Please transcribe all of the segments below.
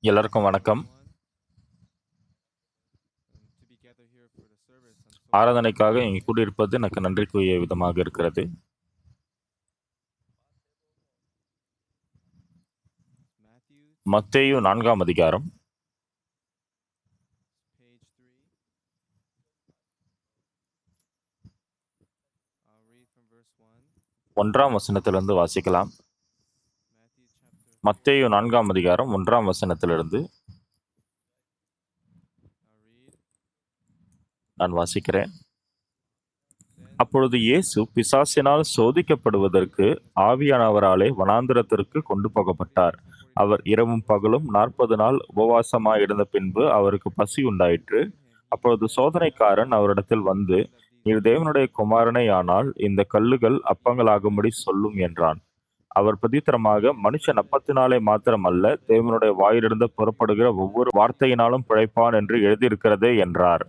எல்லாருக்கும் வணக்கம். ஆராதனைக்காக இங்கு கூடியிருப்பது எனக்கு நன்றிக்குரிய விதமாக இருக்கிறது. மத்தேயு 4ஆம் அதிகாரம் 1ஆம் வசனத்திலிருந்து வாசிக்கலாம். மத்தேயு 4ஆம் அதிகாரம் 1ஆம் வசனத்திலிருந்து நான் வாசிக்கிறேன். அப்பொழுது இயேசு பிசாசினால் சோதிக்கப்படுவதற்கு ஆவியானவராலே வனாந்திரத்திற்கு கொண்டு போகப்பட்டார். அவர் இரவும் பகலும் 40 நாள் உபவாசமாயிருந்த பின்பு அவருக்கு பசி உண்டாயிற்று. அப்பொழுது சோதனைக்காரன் அவரிடத்தில் வந்து, நீர் தேவனுடைய குமாரனே ஆனால் இந்த கல்லுகள் அப்பங்களாகும்படி சொல்லும் என்றான். அவர் பிரதித்திரமாக, மனுஷன் அப்பத்தினாலே மாத்திரமல்ல, தேவனுடைய வாயிலிருந்து புறப்படுகிற ஒவ்வொரு வார்த்தையினாலும் பிழைப்பான் என்று எழுதியிருக்கிறதே என்றார்.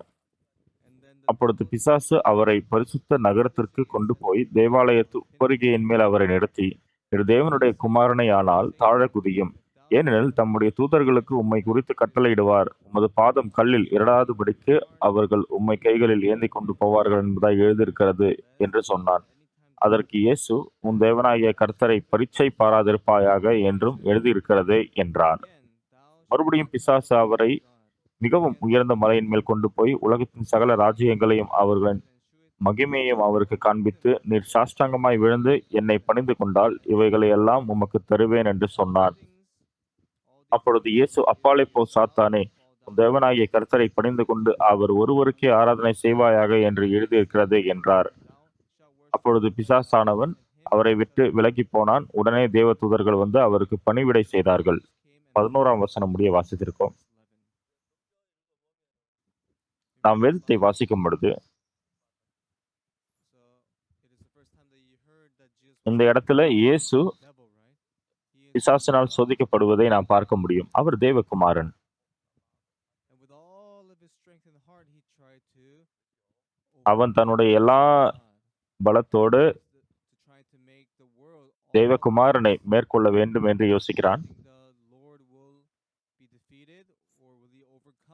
அப்பொழுது பிசாசு அவரை பரிசுத்த நகரத்திற்கு கொண்டு போய் தேவாலயத்து உப்பரிகையின் மேல் அவரை நிறுத்தி, இது தேவனுடைய குமாரனை ஆனால் தாழ குதியும். ஏனெனில் தம்முடைய தூதர்களுக்கு உம்மை குறித்து கட்டளையிடுவார். உமது பாதம் கல்லில் இடராதபடிக்கு அவர்கள் உம்மை கைகளில் ஏந்தி கொண்டு போவார்கள் என்பதாய் எழுதியிருக்கிறது என்று சொன்னான். அதற்கு இயேசு, உன் தேவனாகிய கர்த்தரை பரீட்சை பாராதிருப்பாயாக என்றும் எழுதியிருக்கிறதே என்றார். மறுபடியும் பிசாசு அவரை மிகவும் உயர்ந்த மலையின் மேல் கொண்டு போய் உலகத்தின் சகல ராஜ்யங்களையும் அவர்களின் மகிமையையும் அவருக்கு காண்பித்து, நீர் சாஷ்டாங்கமாய் விழுந்து என்னை பணிந்து கொண்டால் இவைகளை எல்லாம் உமக்கு தருவேன் என்று சொன்னார். அப்பொழுது இயேசு, அப்பாலே போ சாத்தானே, உன் தேவனாகிய கர்த்தரை பணிந்து கொண்டு அவர் ஒருவருக்கே ஆராதனை செய்வாயாக என்று எழுதியிருக்கிறது என்றார். அப்பொழுது பிசாசானவன் அவரை விட்டு விலகி போனான். உடனே தேவ தூதர்கள் வந்து அவருக்கு பணிவிடை செய்தார்கள். 11ஆம் வசனம் முடிய வாசித்திருக்கோம். நாம் வேதத்தை வாசிக்கும் பொழுது இந்த இடத்துல இயேசு பிசாசினால் சோதிக்கப்படுவதை நாம் பார்க்க முடியும். அவர் தேவகுமாரன். அவன் தன்னுடைய எல்லா பலத்தோடு தேவகுமாரனை மேற்கொள்ள வேண்டும் என்று யோசிக்கிறான்.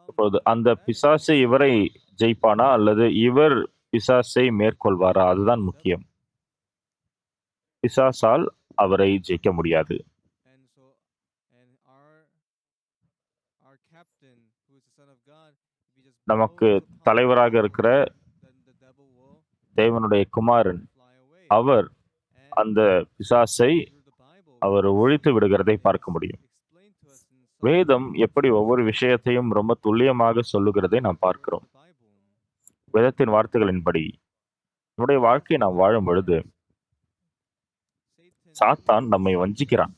அப்பொழுது அந்த பிசாசு இவரை ஜெயிப்பானா அல்லது இவர் பிசாசை மேற்கொள்வாரா? அதுதான் முக்கியம். பிசாசால் அவரை ஜெயிக்க முடியாது. நமக்கு தலைவராக இருக்கிற தேவனுடைய குமாரன், அவர் அந்த பிசாசை அவர் ஒழித்து விடுகிறதை பார்க்க முடியும். வேதம் எப்படி ஒவ்வொரு விஷயத்தையும் ரொம்ப துல்லியமாக சொல்லுகிறதை நாம் பார்க்கிறோம். வேதத்தின் வார்த்தைகளின்படி நம்முடைய வாழ்க்கையை நாம் வாழும் பொழுது சாத்தான் நம்மை வஞ்சிக்கிறான்.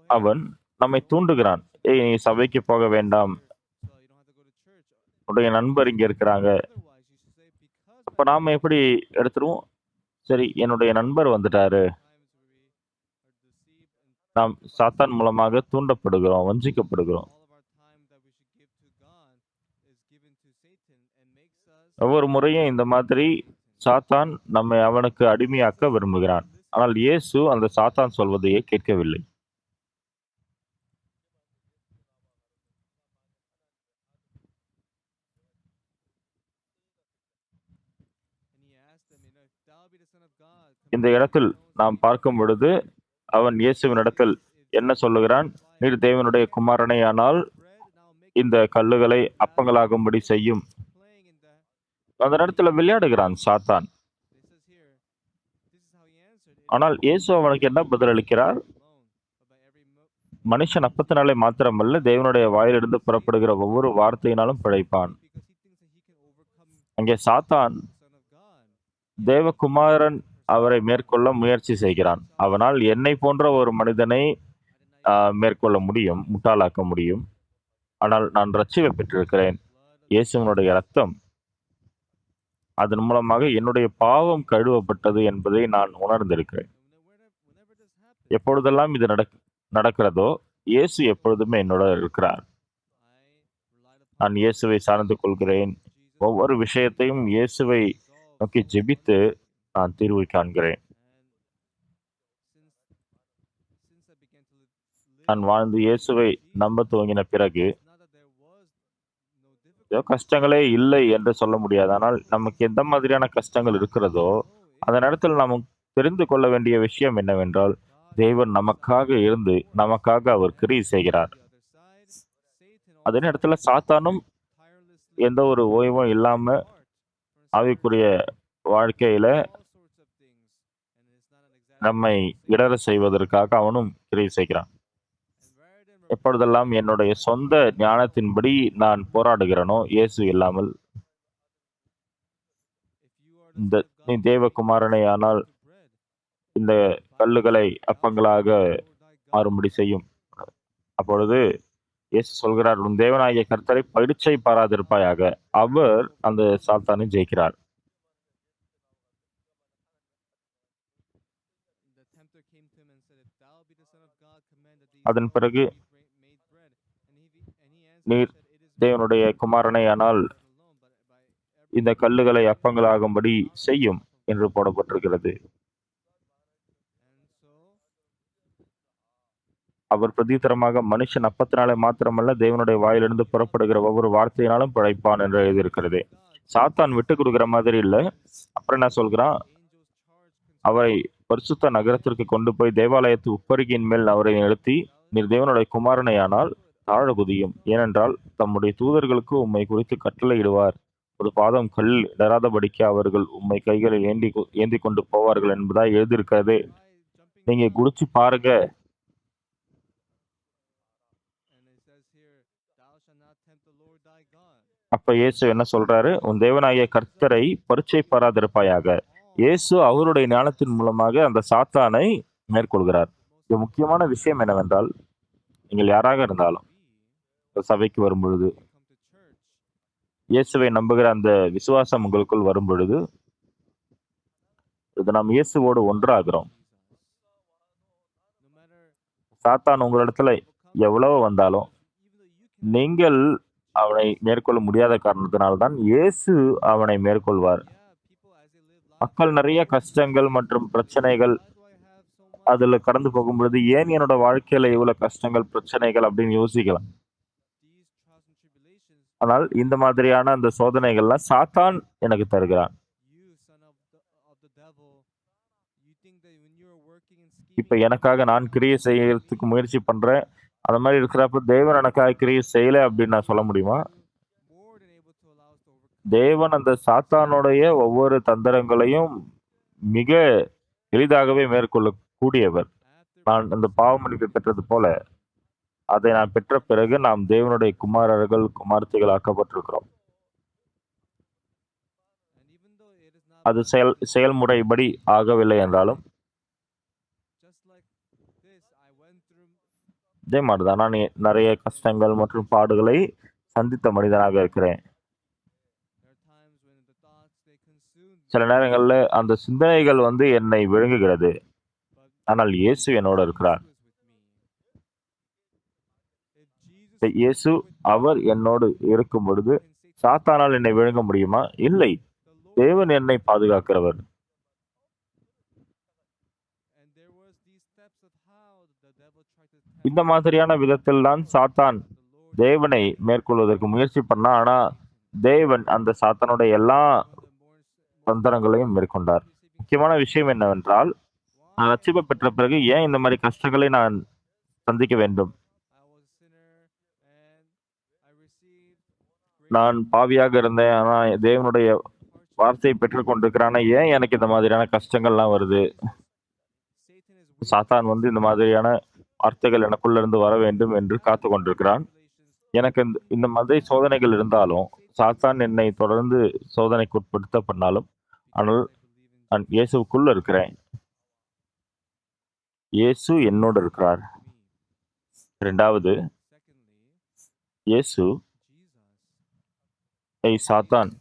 அவன் நம்மை தூண்டுகிறான். ஏய், நீ சபைக்கு போக வேண்டாம், உன்னுடைய நண்பர் இங்க இருக்கிறாங்க. அப்ப நாம எப்படி எடுத்துருவோம்? சரி, என்னுடைய நண்பர் வந்துட்டாரு. நாம் சாத்தான் மூலமாக தூண்டப்படுகிறோம், வஞ்சிக்கப்படுகிறோம். ஒவ்வொரு முறையும் இந்த மாதிரி சாத்தான் நம்மை அவனுக்கு அடிமையாக்க விரும்புகிறான். ஆனால் இயேசு அந்த சாத்தான் சொல்வதையே கேட்கவில்லை. இந்த இடத்தில் நாம் பார்க்கும் பொழுது அவன் இயேசுவின் இடத்தில் என்ன சொல்லுகிறான்? நீர் தேவனுடைய குமாரனை ஆனால் இந்த கல்லுகளை அப்பங்களாகும்படி செய்யும். அந்த இடத்துல விளையாடுகிறான் சாத்தான். ஆனால் இயேசு அவனுக்கு என்ன பதில் அளிக்கிறார்? மனுஷன் அப்பத்தினாலே மாத்திரமல்ல, தேவனுடைய வாயிலிருந்து புறப்படுகிற ஒவ்வொரு வார்த்தையினாலும் பிழைப்பான். அங்கே சாத்தான் தேவகுமாரன் அவரை மேற்கொள்ள முயற்சி செய்கிறான். அவனால் என்னை போன்ற ஒரு மனிதனை மேற்கொள்ள முடியும், முட்டாளாக்க முடியும். ஆனால் நான் ரட்சிப்பை பெற்றிருக்கிறேன். இயேசுவினுடைய ரத்தம், அதன் மூலமாக என்னுடைய பாவம் கழுவப்பட்டது என்பதை நான் உணர்ந்திருக்கிறேன். எப்பொழுதெல்லாம் இது நடக்கிறதோ, இயேசு எப்பொழுதுமே என்னோட இருக்கிறார். நான் இயேசுவை சார்ந்து கொள்கிறேன். ஒவ்வொரு விஷயத்தையும் இயேசுவை நோக்கி ஜெபித்து நான் தீர்வு காண்கிறேன். நான் வாழ்ந்து இயேசுவை நம்ப துவங்கின பிறகு ஏதோ கஷ்டங்களே இல்லை என்று சொல்ல முடியாது. ஆனால் நமக்கு எந்த மாதிரியான கஷ்டங்கள் இருக்கிறதோ, அந்த நேரத்தில் நாம் தெரிந்து கொள்ள வேண்டிய விஷயம் என்னவென்றால், தேவன் நமக்காக இருந்து, நமக்காக அவர் கிரியை செய்கிறார். அதே நேரத்துல சாத்தானும் எந்த ஒரு ஓய்வும் இல்லாம ஆவிக்குரிய வாழ்க்கையில நம்மை இடற செய்வதற்காக அவனும் கிரியை செய்கிறான். எப்பொழுதெல்லாம் என்னுடைய சொந்த ஞானத்தின்படி நான் போராடுகிறேனோ, இயேசு இல்லாமல், நீ தேவகுமாரனே ஆனால் இந்த கல்லுகளை அப்பங்களாக மாறும்படி செய்யும். அப்பொழுது இயேசு சொல்கிறார், உன் தேவனாகிய கர்த்தரை பரீட்சை பாராதிருப்பாயாக. அவர் அந்த சாத்தானை ஜெயிக்கிறார். அதன் பிறகு நீர் தேவனுடைய குமாரனை ஆனால் இந்த கல்லுகளை அப்பங்களாகும்படி செய்யும் என்று போடப்பட்டிருக்கிறது. அவர் பிரதித்தரமாக மனுஷன் அப்பத்தினாலே மாத்திரமல்ல தேவனுடைய வாயிலிருந்து புறப்படுகிற ஒவ்வொரு வார்த்தையினாலும் பிழைப்பான் என்று எழுதியிருக்கிறது. சாத்தான் விட்டு கொடுக்கிற மாதிரி இல்லை. அப்புறம் என்ன சொல்கிறான்? அவரை பரிசுத்த நகரத்திற்கு கொண்டு போய் தேவாலயத்து உப்பருகியின் மேல் அவரை நிறுத்தி, நீர் தேவனுடைய குமாரனையானால் தாழ குதியும். ஏனென்றால் தம்முடைய தூதர்களுக்கு உம்மை குறித்து கட்டளையிடுவார். ஒரு பாதம் கல் இடராதபடிக்கு அவர்கள் உம்மை கைகளில் ஏந்தி கொண்டு போவார்கள் என்பதா எழுதியிருக்கிறது. நீங்க குடிச்சு பாருங்க. அப்ப இயேசு என்ன சொல்றாரு? உன் தேவனாகிய கர்த்தரை பரீட்சை பாராதிருப்பாயாக. இயேசு அவருடைய ஞானத்தின் மூலமாக அந்த சாத்தானை மேற்கொள்கிறார். இது முக்கியமான விஷயம் என்னவென்றால், நீங்கள் யாராக இருந்தாலும் சபைக்கு வரும் பொழுது, இயேசுவை நம்புகிற அந்த விசுவாசம் உங்களுக்குள் வரும் பொழுது, இது நாம் இயேசுவோடு ஒன்றாகிறோம். சாத்தான் உங்களிடத்துல எவ்வளவு வந்தாலும் நீங்கள் அவனை மேற்கொள்ள முடியாத காரணத்தினால்தான் இயேசு அவனை மேற்கொள்வார். மக்கள் நிறைய கஷ்டங்கள் மற்றும் பிரச்சனைகள் அதுல கடந்து போகும்பொழுது, ஏன் என்னோட வாழ்க்கையில இவ்வளவு கஷ்டங்கள் பிரச்சனைகள் அப்படின்னு யோசிக்கலாம். ஆனால் இந்த மாதிரியான அந்த சோதனைகள்லாம் சாத்தான் எனக்கு தருகிறான். இப்ப எனக்காக நான் கிரியை செய்யறதுக்கு முயற்சி பண்றேன். அந்த மாதிரி இருக்கிறப்ப தேவன் எனக்காக கிரியை செய்யல அப்படின்னு நான் சொல்ல முடியுமா? தேவன் அந்த சாத்தானுடைய ஒவ்வொரு தந்திரங்களையும் மிக எளிதாகவே மேற்கொள்ள கூடியவர். நான் அந்த பாவ மன்னிப்பை பெற்றது போல, அதை நான் பெற்ற பிறகு நாம் தேவனுடைய குமாரர்கள் குமார்த்திகள் ஆக்கப்பட்டிருக்கிறோம். அது செயல்முறைப்படி ஆகவில்லை என்றாலும் இதே மாதிரிதான் நான் நிறைய கஷ்டங்கள் மற்றும் பாடுகளை சந்தித்த மனிதனாக இருக்கிறேன். சில நேரங்கள்ல அந்த சிந்தனைகள் என்னை விழுங்குகிறது. ஆனால் இயேசு என்னோட இருக்கிறார். இயேசு அவர் என்னோடு இருக்கும் பொழுது சாத்தானால் என்னை விழுங்க முடியுமா? இல்லை. தேவன் என்னை பாதுகாக்கிறவர். இந்த மாதிரியான விதத்தில் தான் சாத்தான் தேவனை மேற்கொள்வதற்கு முயற்சி பண்ணா. ஆனா தேவன் அந்த சாத்தானுடைய எல்லா தந்திரங்களையும் மேற்கொண்டார். முக்கியமான விஷயம் என்னவென்றால், நான் ரட்சிப்பை பெற்ற பிறகு ஏன் இந்த மாதிரி கஷ்டங்களை நான் சந்திக்க வேண்டும்? நான் பாவியாக இருந்தேன். ஆனா தேவனுடைய வார்த்தையை பெற்றுக் கொண்டிருக்கிறேன். ஆனா ஏன் எனக்கு இந்த மாதிரியான கஷ்டங்கள்லாம் வருது? சாத்தான் இந்த மாதிரியான வார்த்தைகள் எனக்குள்ள இருந்து வர வேண்டும் என்று காத்து கொண்டிருக்கிறான். எனக்கு இந்த மாதிரி சோதனைகள் இருந்தாலும், சாத்தான் என்னை தொடர்ந்து சோதனைக்கு உட்படுத்த பண்ணாலும், ஆனால் நான் இயேசுக்குள்ள இருக்கிறேன். இயேசு என்னோடு இருக்கிறார். இரண்டாவது, இயேசு, ஏய் சாத்தான்,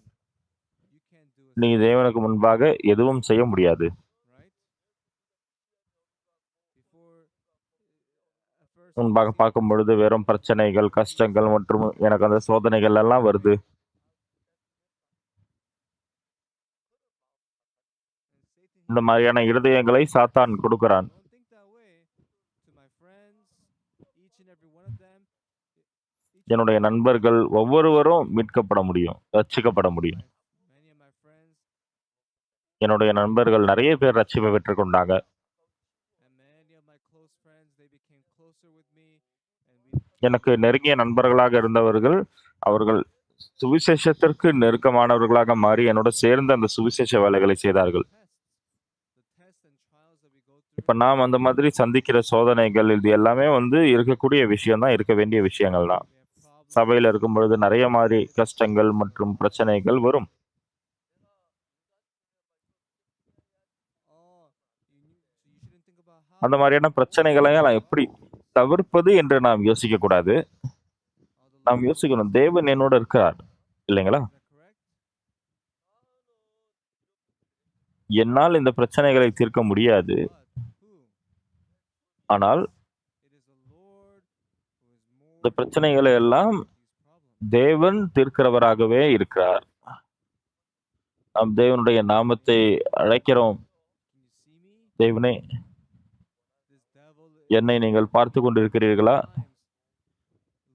நீ தேவனுக்கு முன்பாக எதுவும் செய்ய முடியாது. முன்பாக பார்க்கும் பொழுது வெறும் பிரச்சனைகள், கஷ்டங்கள் மற்றும் எனக்கு அந்த சோதனைகள் எல்லாம் வருது. இந்த மாதிரியான இருதயங்களை சாத்தான் கொடுக்கிறான். என்னுடைய நண்பர்கள் ஒவ்வொருவரும் மீட்கப்பட முடியும், ரட்சிக்கப்பட முடியும். என்னுடைய நண்பர்கள் நிறைய பேர் ரட்சிப்பை பெற்றுக் கொண்டாங்க. எனக்கு நெருங்கிய நண்பர்களாக இருந்தவர்கள், அவர்கள் சுவிசேஷத்திற்கு நெருக்கமானவர்களாக மாறி என்னோட சேர்ந்து அந்த சுவிசேஷ வேலைகளை செய்தார்கள். இப்ப நாம் அந்த மாதிரி சந்திக்கிற சோதனைகள், இது எல்லாமே இருக்கக்கூடிய விஷயம் தான், இருக்க வேண்டிய விஷயங்கள் தான். சபையில இருக்கும் பொழுது நிறைய மாதிரி கஷ்டங்கள் மற்றும் பிரச்சனைகள் வரும். அந்த மாதிரியான பிரச்சனைகளை நான் எப்படி தவிர்ப்பது என்று நாம் யோசிக்க கூடாது. நாம் யோசிக்கணும், தேவன் என்னோட இருக்கிறார் இல்லைங்களா? என்னால் இந்த பிரச்சனைகளை தீர்க்க முடியாது, ஆனால் இந்த பிரச்சனைகளை எல்லாம் தேவன் தீர்க்கிறவராகவே இருக்கிறார். நாம் தேவனுடைய நாமத்தை அழைக்கிறோம். தேவனே, என்னை நீங்கள் பார்த்து கொண்டிருக்கிறீர்களா?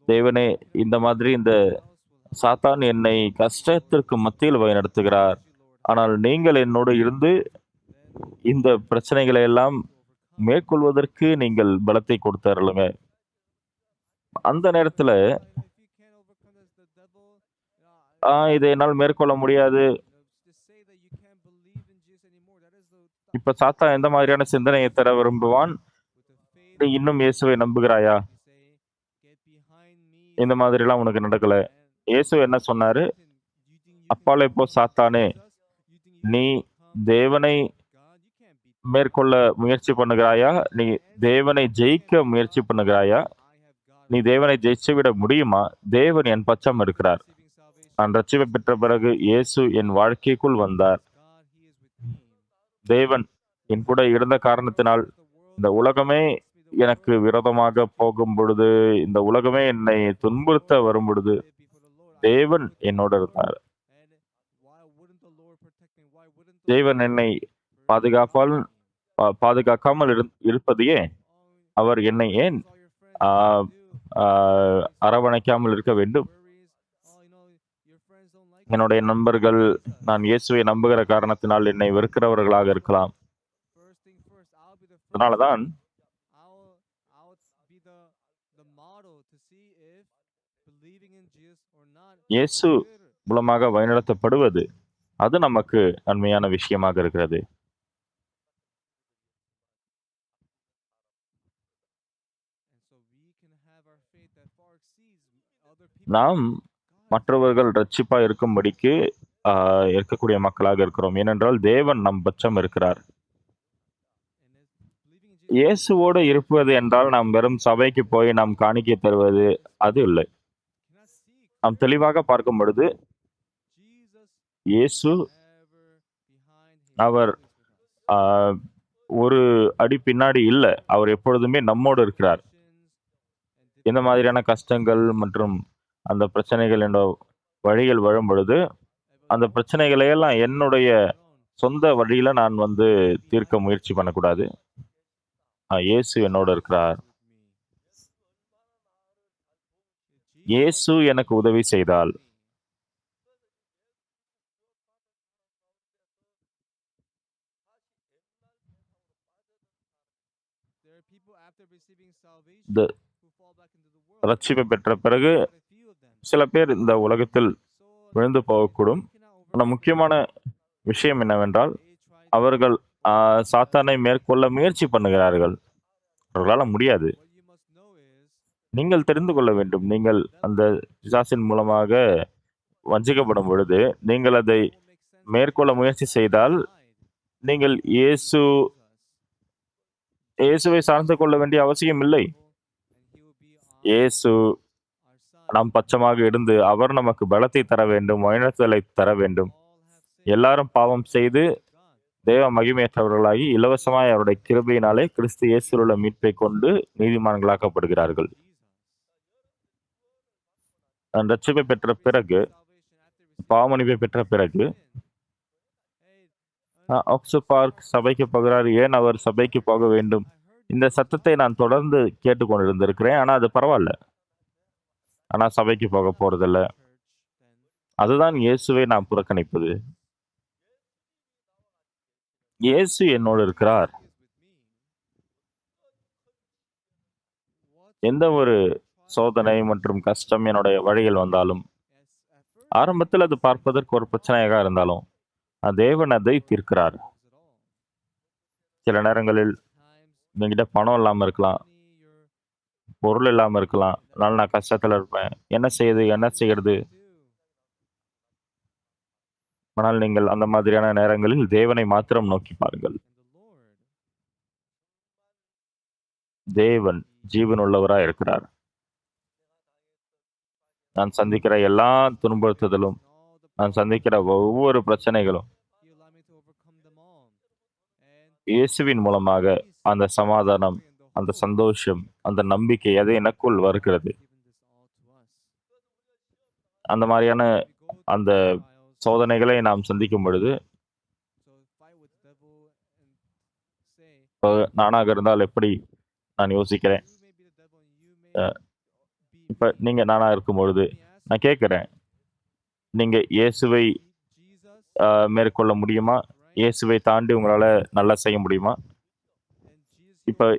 தேவனே, இந்த மாதிரி இந்த சாத்தான் என்னை கஷ்டத்திற்கு மத்தியில் வழிநடத்துகிறார். ஆனால் நீங்கள் என்னோடு இருந்து இந்த பிரச்சனைகளை எல்லாம் மேற்கொள்வதற்கு நீங்கள் பலத்தை கொடுத்தருளுங்க. அந்த நேரத்துல இதை என்னால் மேற்கொள்ள முடியாது. இப்ப சாத்தான் எந்த மாதிரியான சிந்தனையை தர விரும்புவான்? நீ இன்னும் இயேசுவை நம்புகிறாயா? இந்த மாதிரி எல்லாம் உனக்கு நடக்கல. இயேசு என்ன சொன்னாரு? அப்பாலே போ சாத்தானே, நீ தேவனை மேற்கொள்ள முயற்சி பண்ணுகிறாயா? நீ தேவனை ஜெயிக்க முயற்சி பண்ணுகிறாயா? நீ தேவனை ஜெயிச்சு விட முடியுமா? தேவன் என் பட்சம் இருக்கிறார். நான் ரட்சிப்பை பெற்ற பிறகு இயேசு என் வாழ்க்கைக்குள் வந்தார். தேவன் என் கூட இருந்த காரணத்தினால் இந்த உலகமே எனக்கு விரோதமாக போகும் பொழுது, இந்த உலகமே என்னை துன்புறுத்த வரும் பொழுது, தேவன் என்னோட இருந்தார். தேவன் என்னை பாதுகாக்காமல் இருப்பதையே அவர் என்னை ஏன் அரவணைக்காமல் இருக்க வேண்டும்? என்னுடைய நண்பர்கள் நான் இயேசுவை நம்புகிற காரணத்தினால் என்னை வெறுக்கிறவர்களாக இருக்கலாம். அதனாலதான் இயேசு மூலமாக வழிநடத்தப்படுவது, அது நமக்கு நன்மையான விஷயமாக இருக்கிறது. நாம் மற்றவர்கள் ரட்சிப்பா இருக்கும்படிக்கு இருக்கக்கூடிய மக்களாக இருக்கிறோம். ஏனென்றால் தேவன் நம் பட்சம் இருக்கிறார். இயேசுவோடு இருப்பது என்றால் நாம் வெறும் சபைக்கு போய் நாம் காணிக்கை தருவது அது இல்லை. நாம் தெளிவாக பார்க்கும் பொழுது இயேசு அவர் ஒரு அடி பின்னாடி இல்லை. அவர் எப்பொழுதுமே நம்மோடு இருக்கிறார். எந்த மாதிரியான கஷ்டங்கள் மற்றும் அந்த பிரச்சனைகள் என்ற வழிகள் வரும் பொழுது, அந்த பிரச்சனைகளை எல்லாம் என்னுடைய சொந்த வழியில நான் தீர்க்க முயற்சி பண்ணக்கூடாது. இயேசு என்னோட இருக்கிறார். இயேசு எனக்கு உதவி செய்தால் ரட்சிப்பை பெற்ற பிறகு சில பேர் இந்த உலகத்தில் விழுந்து போகக்கூடும். ஆனால் முக்கியமான விஷயம் என்னவென்றால், அவர்கள் சாத்தானை மேற்கொள்ள முயற்சி பண்ணுகிறார்கள். அவர்களால் முடியாது. நீங்கள் தெரிந்து கொள்ள வேண்டும். நீங்கள் அந்த பிசாசின் மூலமாக வஞ்சிக்கப்படும் பொழுது, நீங்கள் அதை மேற்கொள்ள முயற்சி செய்தால், நீங்கள் இயேசுவை சார்ந்து கொள்ள வேண்டிய அவசியம் இல்லை. இயேசு நாம் பட்சமாக இருந்து அவர் நமக்கு பலத்தை தர வேண்டும், வழிநடத்தலை தர வேண்டும். எல்லாரும் பாவம் செய்து தேவ மகிமையற்றவர்களாகி இலவசமாய் அவருடைய கிருபையினாலே கிறிஸ்து இயேசுவில் உள்ள மீட்பை கொண்டு நீதிமான்களாக்கப்படுகிறார்கள். நான் ரட்சிப்பை பெற்ற பிறகு, பாவமன்னிப்பை பெற்ற பிறகு ஆக்ஸு பார்க் சபைக்கு போகிறார். ஏன் அவர் சபைக்கு போக வேண்டும்? இந்த சத்தத்தை நான் தொடர்ந்து கேட்டுக்கொண்டிருந்திருக்கிறேன். ஆனா அது பரவாயில்ல. ஆனா சபைக்கு போக போறதில்ல. அதுதான் இயேசுவை நான் புறக்கணிப்பது. இயேசு என்னோடு இருக்கிறார். எந்த ஒரு சோதனை மற்றும் கஷ்டம் என்னுடைய வழியில் வந்தாலும், ஆரம்பத்தில் அது பார்ப்பதற்கு ஒரு பிரச்சனையாக இருந்தாலும், தேவன் அதை தீர்க்கிறார். சில நேரங்களில் என்கிட்ட பணம் இல்லாம இருக்கலாம், பொருள் இல்லாம இருக்கலாம். அதனால நான் கஷ்டத்துல இருப்பேன். என்ன செய்யுது? என்ன செய்யறது? ஆனால் நீங்கள் அந்த மாதிரியான நேரங்களில் தேவனை மாத்திரம் நோக்கி பாருங்கள். தேவன் ஜீவனுள்ளவராய் இருக்கிறார். நான் சந்திக்கிற எல்லா துன்புறுத்துதலும், நான் சந்திக்கிற ஒவ்வொரு பிரச்சனைகளும் இயேசுவின் மூலமாக அந்த சமாதானம், அந்த சந்தோஷம், அந்த நம்பிக்கை அது எனக்குள் வருகிறது. அந்த மாதிரியான அந்த சோதனைகளை நாம் சந்திக்கும் பொழுது, நானாக இருந்தால் எப்படி நான் யோசிக்கிறேன். அ இப்ப நீங்க நானா இருக்கும் பொழுது, நான் கேட்கிறேன், நீங்க இயேசுவை மேற்கொள்ள முடியுமா? இயேசுவை தாண்டி உங்களால நல்லா செய்ய முடியுமா? இப்ப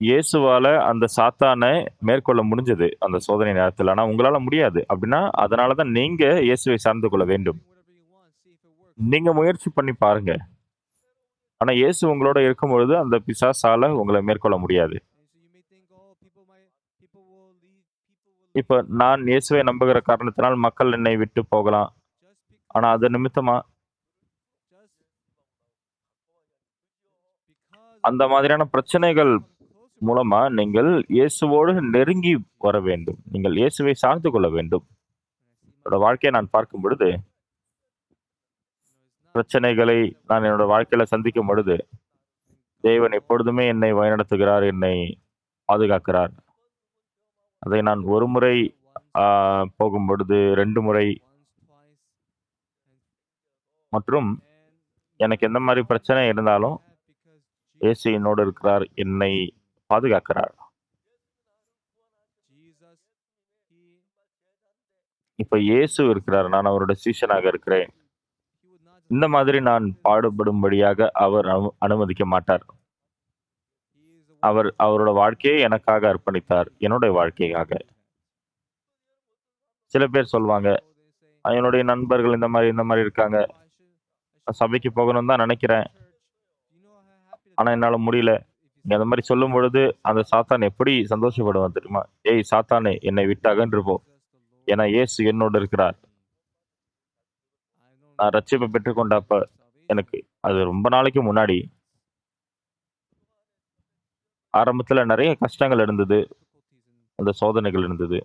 இயேசுவால அந்த சாத்தானை மேற்கொள்ள முடிஞ்சது, அந்த சோதனை நேரத்துல. ஆனா உங்களால முடியாது. அப்படின்னா, அதனால தான் நீங்க இயேசுவை சார்ந்து கொள்ள வேண்டும். நீங்க முயற்சி பண்ணி பாருங்க. ஆனா இயேசு உங்களோட இருக்கும்பொழுது, அந்த பிசாசால உங்கள மேற்கொள்ள முடியாது. இப்ப நான் இயேசுவை நம்புகிற காரணத்தினால் மக்கள் என்னை விட்டு போகலாம். ஆனா அது நிமித்தமா அந்த மாதிரியான பிரச்சனைகள் மூலமா நீங்கள் இயேசுவோடு நெருங்கி வர வேண்டும். நீங்கள் இயேசுவை சார்ந்து கொள்ள வேண்டும். என்னோட வாழ்க்கையை நான் பார்க்கும் பொழுது, பிரச்சனைகளை நான் என்னோட வாழ்க்கையில சந்திக்கும் பொழுது, தேவன் எப்பொழுதுமே என்னை வழிநடத்துகிறார், என்னை பாதுகாக்கிறார். அதை நான் ஒரு முறை ஆ போகும்பொழுது, 2 முறை மற்றும் எனக்கு எந்த மாரி பிரச்சனை இருந்தாலும், இயேசு என்னோடு இருக்கிறார், என்னை பாதுகாக்கிறார். இப்ப இயேசு இருக்கிறார். நான் அவருடைய சீஷனாக இருக்கிறேன். இந்த மாதிரி நான் பாடுபடும்படியாக அவர் அனுமதிக்க மாட்டார். அவர் அவரோட வாழ்க்கையை எனக்காக அர்ப்பணித்தார். என்னுடைய வாழ்க்கைக்காக. சில பேர் சொல்வாங்க, என்னுடைய நண்பர்கள் இந்த மாரி இருக்காங்க. நான் சபைக்கு போகணும்னு தான் நெனைக்கிறேன். ஆனா என்னால முடியல. நீங்க அந்த மாரி சொல்லும்பொழுது, அந்த சாத்தான் எப்படி சந்தோஷப்படுவான் தெரியுமா? "ஏய் சாத்தானே, என்னை விட்டு அகன்று போ. ஏன்னா இயேசு என்னோடு இருக்கிறார்." நான் ரட்சிப்பை பெற்றுக்கொண்ட அப்ப, எனக்கு அது ரொம்ப நாளைக்கு முன்னாடி, ஆரம்பத்துல நெறைய கஷ்டங்கள் இருந்தது. அந்த சோதனைகள் இருந்தது.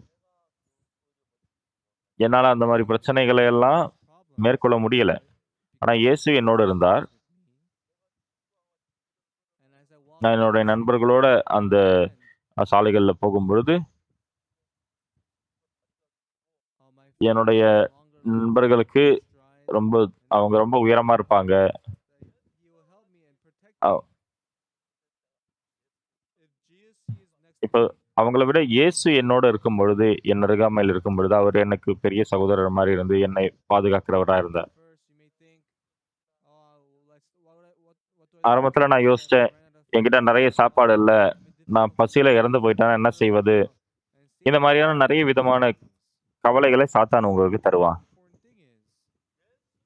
என்னால அந்த மாரி பிரச்சனைகளை எல்லாம் மேற்கொள்ள முடியல. ஆனா இயேசு என்னோடு இருந்தார். நான் என்னுடைய நண்பர்களோட அந்த சாலைகள்ல போகும்பொழுது, என்னுடைய நண்பர்களுக்கு ரொம்ப அவங்க ரொம்ப உயரமா இருப்பாங்க. அ இப்ப அவங்கள விட இயேசு என்னோட இருக்கும்பொழுது, என் அருகாமையில் இருக்கும்பொழுது, அவர் எனக்கு பெரிய சகோதரர் மாரி இருந்து என்னை பாதுகாக்கிறவரா இருந்தார். ஆரம்பத்துல நான் யோசிச்சேன், என்கிட்ட நெறைய சாப்பாடு இல்ல. நான் பசியில இறந்து போயிட்டேன்னா என்ன செய்வது? இந்த மாரியான நெறைய விதமான கவலைகளை சாத்தான் உங்களுக்கு தருவான்.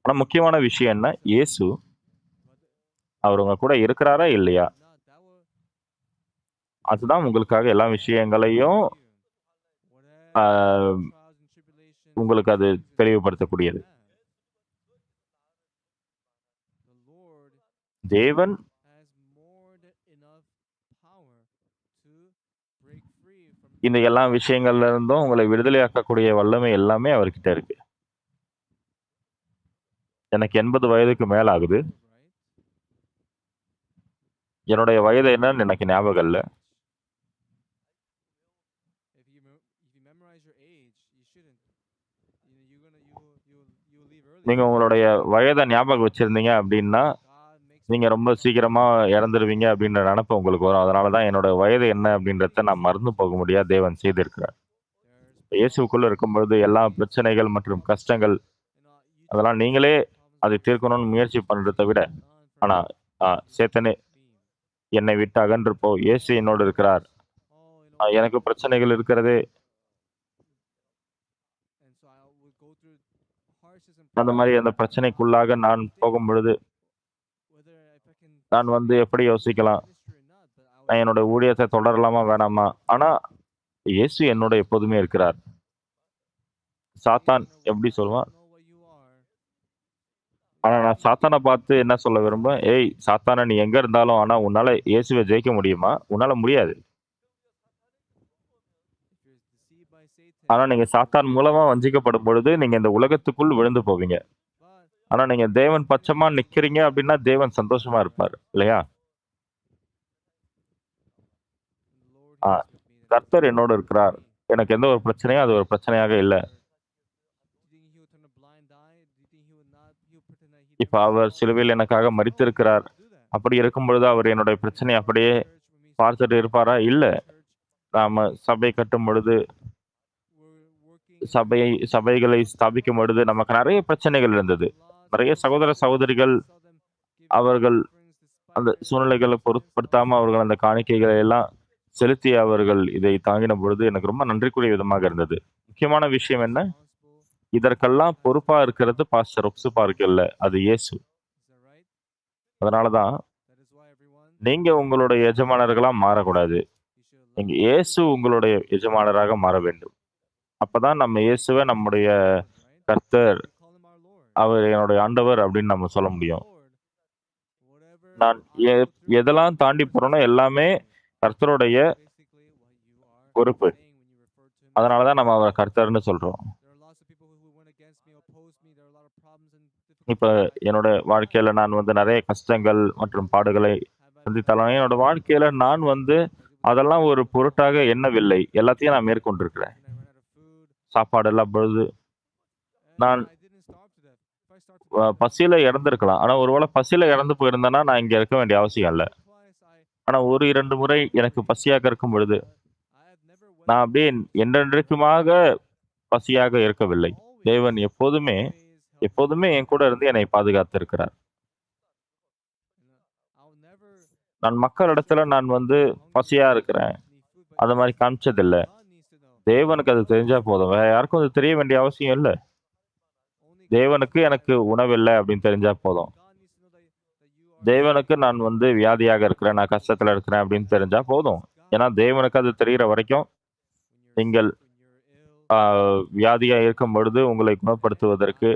ஆனா முக்கியமான விஷயம் என்ன? இயேசு அவர் உங்க கூட இருக்கிறாரா? இல்லையா? அதுதான் உங்களுக்காக எல்லா விஷயங்களையும் ஆ உங்களுக்கு அது தெளிவுபடுத்தக்கூடியது. தேவன் இந்த எல்லா விஷயங்கள்ல இருந்தும் உங்களை விடுதலையாக்கக்கூடிய வல்லமை எல்லாமே அவர்கிட்ட இருக்கு. எனக்கு 80 வயதுக்கு மேல ஆகுது. என்னுடைய வயது என்னன்னு எனக்கு ஞாபகம் இல்ல. நீங்க உங்களுடைய வயத ஞாபகம் வச்சிருந்தீங்க அப்டின்னா, நீங்க ரொம்ப சீக்கிரமா இறந்துருவீங்க அப்படின்ற நினைப்பு உங்களுக்கு வரும். அதனால தான் என்னோட வயது என்ன அப்படின்றத நான் மறந்து போக முடியாது தேவன் செய்திருக்கிறார். இயேசுவுக்குள்ள இருக்கும்பொழுது எல்லா பிரச்சனைகள் மற்றும் கஷ்டங்கள் அதெல்லாம் நீங்களே அதை தீர்க்கணும்னு முயற்சி பண்றத விட, ஆனா சேத்தனே என்னை விட்டு அகன்று போ. இயேசு என்னோடு இருக்கிறார். எனக்கு பிரச்சனைகள் இருக்கிறது. அந்த மாரி அந்த பிரச்சனைக்குள்ளாக நான் போகும்பொழுது, நான் எப்படி யோசிக்கலாம்? நான் என்னோட ஊழியத்த தொடரலாமா? வேணாமா? ஆனா, இயேசு என்னோட எப்போதுமே இருக்கிறார். சாத்தான் எப்படி சொல்லுவான்? ஆனா நான் சாத்தான பார்த்து என்ன சொல்ல விரும்புறேன், "ஏய் சாத்தானே நீ எங்க இருந்தாலும், ஆனா உன்னால இயேசுவ ஜெயிக்க முடியுமா? உன்னால முடியாது." ஆனா நீங்க சாத்தான் மூலமா வஞ்சிக்கப்படும் பொழுது, நீங்க இந்த உலகத்துக்குள் விழுந்து போவீங்க. ஆனா நீங்க தேவன் பட்சமா நிக்கிறீங்க அப்படின்னா, தேவன் சந்தோஷமா இருப்பார். இல்லையா? ஆ கர்த்தர் என்னோடு இருக்கிறார். எனக்கு எந்த ஒரு பிரச்சனையும் அது ஒரு பிரச்சனையாக இல்ல. இப்ப அவர் சிலுவையில் எனக்காக மரித்திருக்கிறார். அப்படி இருக்கும் பொழுது, அவர் என்னுடைய பிரச்சனைய அப்படியே பார்த்துட்டு இருப்பாரா? இல்ல. நாம சபை கட்டும் பொழுது, சபைகளை ஸ்தாபிக்கும் பொழுது நமக்கு நெறைய பிரச்சனைகள் இருந்தது. நெறைய சகோதர, சகோதரிகள் அவர்கள் அந்த சூழ்நிலைகள பொருட்படுத்தாம அவர்கள் அந்த காணிக்கைகளை எல்லாம் செலுத்தி அவர்கள் இதை தாங்கின பொழுது எனக்கு ரொம்ப நன்றிக்குரிய விதமாக இருந்தது. முக்கியமான விஷயம் என்ன? இதற்கெல்லாம் பொறுப்பா இருக்கிறது பாஸ்டர் ஒப்சுபார்க் இல்ல. அது இயேசு. அதனால தான் நீங்க உங்களுடைய எஜமானர்களா மாறக்கூடாது. நீங்க இயேசு உங்களுடைய எஜமானராக மாற வேண்டும். அப்பதான் நம்ம இயேசுவ நம்முடைய கர்த்தர், அவர் என்னுடைய ஆண்டவர் அப்படின்னு நம்ம சொல்ல முடியும். நான் எ எதெல்லாம் தாண்டி போறேனோ எல்லாமே கர்த்தருடைய பொறுப்பு. அதனால தான் நம்ம அவர கர்த்தர்ன்னு சொல்றோம். இப்ப என்னோட வாழ்க்கையில நான் நெறைய கஷ்டங்கள் மற்றும் பாடுகளை சந்தித்தாலும், என்னோட வாழ்க்கையில நான் அதெல்லாம் ஒரு பொருட்டாக எண்ணவில்லை. எல்லாத்தையும் நான் மேற்கொண்டிருக்கிறேன். சாப்பாடு இல்லாத பொழுது நான் பசியில இறந்திருக்கலாம். ஆனா ஒருவேள பசியில இறந்து போயிருந்தேன்னா, நான் இங்க இருக்க வேண்டிய அவசியம் இல்ல. ஆனா 1, 2 முறை எனக்கு பசியாக இருக்கும் பொழுது, நான் அப்படியே என்றென்றைக்குமாக பசியாக இருக்கவில்லை. தேவன் எப்போதுமே எப்போதுமே என் கூட இருந்து என்னை பாதுகாத்திருக்கிறார். நான் மக்களிடத்துல நான் பசியா இருக்கிறேன். அந்த மாரி காமிச்சதில்ல. தேவனுக்கு அது தெரிஞ்சா போதும். வேற யாருக்கும் அது தெரிய வேண்டிய அவசியம் இல்ல. தேவனுக்கு எனக்கு உணவில்ல அப்படின்னு தெரிஞ்சா போதும். தேவனுக்கு நான் வியாதியாக இருக்கிறேன், நான் கஷ்டத்துல இருக்கிறேன் அப்படின்னு தெரிஞ்சா போதும். ஏன்னா தேவனுக்கு அது தெரியிற வரைக்கும், நீங்கள் ஆ வியாதியா இருக்கும் பொழுது உங்களை குணப்படுத்துவதற்கு,